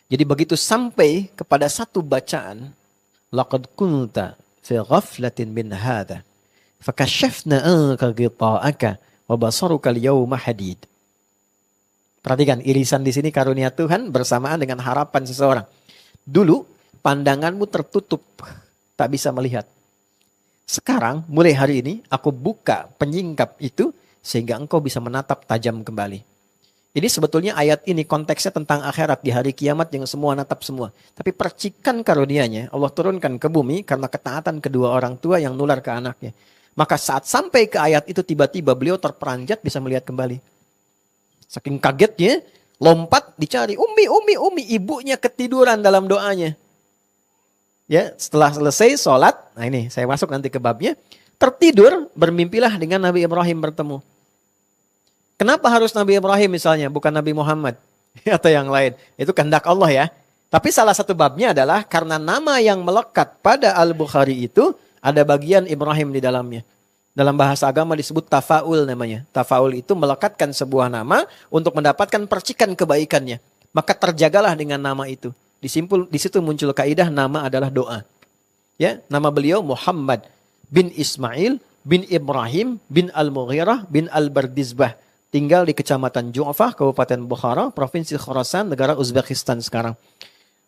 Jadi begitu sampai kepada satu bacaan, laqad kunta fi ghaflatin min hadha fakashafna anka ghita'aka wa basaruka al-yawma hadid. Perhatikan irisan di sini karunia Tuhan bersamaan dengan harapan seseorang. Dulu pandanganmu tertutup, tak bisa melihat. Sekarang mulai hari ini aku buka penyingkap itu sehingga engkau bisa menatap tajam kembali. Ini sebetulnya ayat ini konteksnya tentang akhirat di hari kiamat yang semua natap semua. Tapi percikan karunianya Allah turunkan ke bumi karena ketaatan kedua orang tua yang nular ke anaknya. Maka saat sampai ke ayat itu tiba-tiba beliau terperanjat bisa melihat kembali. Saking kagetnya lompat dicari Umi, ibunya ketiduran dalam doanya. Ya, setelah selesai sholat, nah ini saya masuk nanti ke babnya, tertidur bermimpilah dengan Nabi Ibrahim bertemu. Kenapa harus Nabi Ibrahim misalnya, bukan Nabi Muhammad atau yang lain? Itu kehendak Allah ya. Tapi salah satu babnya adalah karena nama yang melekat pada Al-Bukhari itu ada bagian Ibrahim di dalamnya. Dalam bahasa agama disebut tafaul namanya. Tafaul itu melekatkan sebuah nama untuk mendapatkan percikan kebaikannya. Maka terjagalah dengan nama itu. Di situ muncul kaidah nama adalah doa. Ya, nama beliau Muhammad bin Ismail bin Ibrahim bin Al-Mughirah bin Al-Bardizbah. Tinggal di Kecamatan Ju'fah, Kabupaten Bukhara, Provinsi Khorasan, negara Uzbekistan sekarang.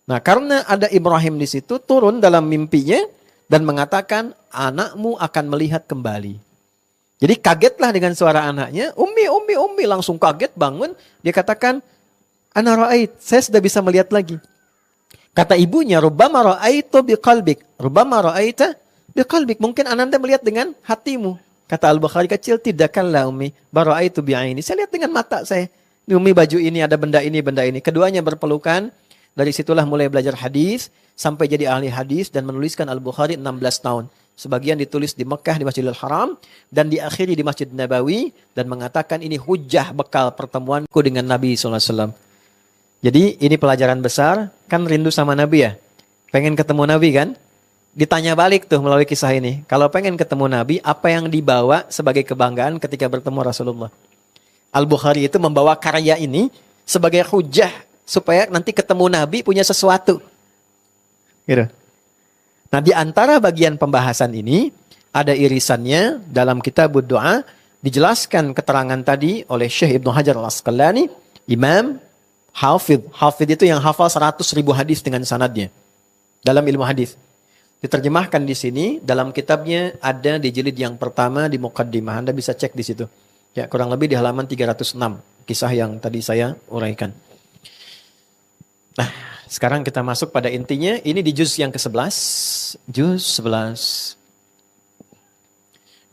Nah, karena ada Ibrahim di situ, turun dalam mimpinya dan mengatakan, anakmu akan melihat kembali. Jadi kagetlah dengan suara anaknya, Umi, langsung kaget bangun. Dia katakan, Ana ra'ait, saya sudah bisa melihat lagi. Kata ibunya, Rubbama ra'aitu biqalbik. Rubbama ra'aita biqalbik. Mungkin ananda melihat dengan hatimu. Kata Al-Bukhari kecil, tidakkanlah Umi. Bara'aitu bi'aini. Saya lihat dengan mata saya. Ini Umi baju ini, ada benda ini, benda ini. Keduanya berpelukan. Dari situlah mulai belajar hadis. Sampai jadi ahli hadis dan menuliskan Al-Bukhari 16 tahun. Sebagian ditulis di Mekah, di Masjidil Haram. Dan diakhiri di Masjid Nabawi. Dan mengatakan ini hujah bekal pertemuanku dengan Nabi SAW. Jadi ini pelajaran besar, kan rindu sama Nabi ya? Pengen ketemu Nabi kan? Ditanya balik tuh melalui kisah ini. Kalau pengen ketemu Nabi, apa yang dibawa sebagai kebanggaan ketika bertemu Rasulullah? Al-Bukhari itu membawa karya ini sebagai hujah supaya nanti ketemu Nabi punya sesuatu. Gitu. Nah di antara bagian pembahasan ini, ada irisannya dalam kitab doa, dijelaskan keterangan tadi oleh Syekh Ibnu Hajar Al-Asqalani, Imam Hafidh itu yang hafal 100.000 hadis dengan sanadnya dalam ilmu hadis. Diterjemahkan di sini dalam kitabnya ada di jilid yang pertama di muqaddimah. Anda bisa cek di situ. Ya, kurang lebih di halaman 306 kisah yang tadi saya uraikan. Nah, sekarang kita masuk pada intinya. Ini di juz yang ke-11. Juz 11.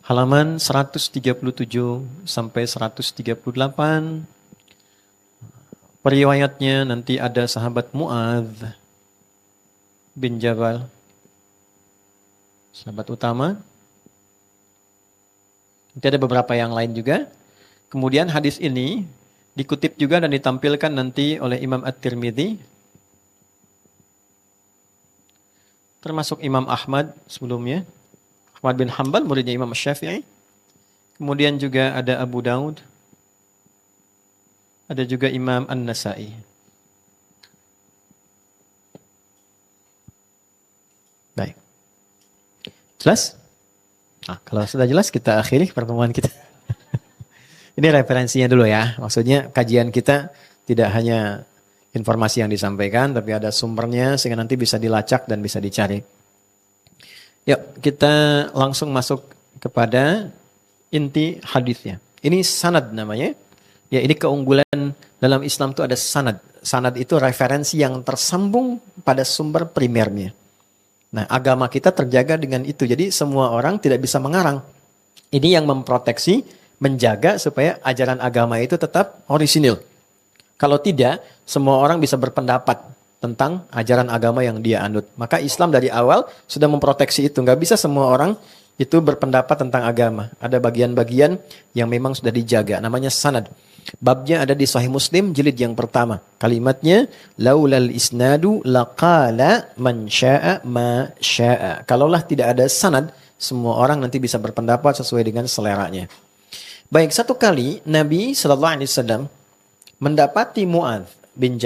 Halaman 137 sampai 138. Periwayatnya nanti ada sahabat Mu'adz bin Jabal. Sahabat utama. Nanti ada beberapa yang lain juga. Kemudian hadis ini dikutip juga dan ditampilkan nanti oleh Imam At-Tirmidzi. Termasuk Imam Ahmad sebelumnya. Ahmad bin Hanbal, muridnya Imam Syafi'i. Kemudian juga ada Abu Daud. Ada juga Imam An-Nasa'i. Baik. Jelas? Nah, kalau sudah jelas kita akhiri pertemuan kita. Ini referensinya dulu ya. Maksudnya kajian kita tidak hanya informasi yang disampaikan, tapi ada sumbernya sehingga nanti bisa dilacak dan bisa dicari. Yuk, kita langsung masuk kepada inti hadisnya. Ini sanad namanya. Ya, ini keunggulan dalam Islam itu ada sanad. Sanad itu referensi yang tersambung pada sumber primernya. Nah, agama kita terjaga dengan itu. Jadi semua orang tidak bisa mengarang. Ini yang memproteksi, menjaga supaya ajaran agama itu tetap orisinil. Kalau tidak, semua orang bisa berpendapat tentang ajaran agama yang dia anut. Maka Islam dari awal sudah memproteksi itu. Nggak bisa semua orang itu berpendapat tentang agama. Ada bagian-bagian yang memang sudah dijaga. Namanya sanad. Babnya ada di Sahih Muslim jilid yang pertama. Kalimatnya laulal isnadu laqala man syaa ma syaa. Kalaulah tidak ada sanad, semua orang nanti bisa berpendapat sesuai dengan seleranya. Baik, satu kali Nabi sallallahu alaihi wasallam mendapati Mu'adz bin Jabal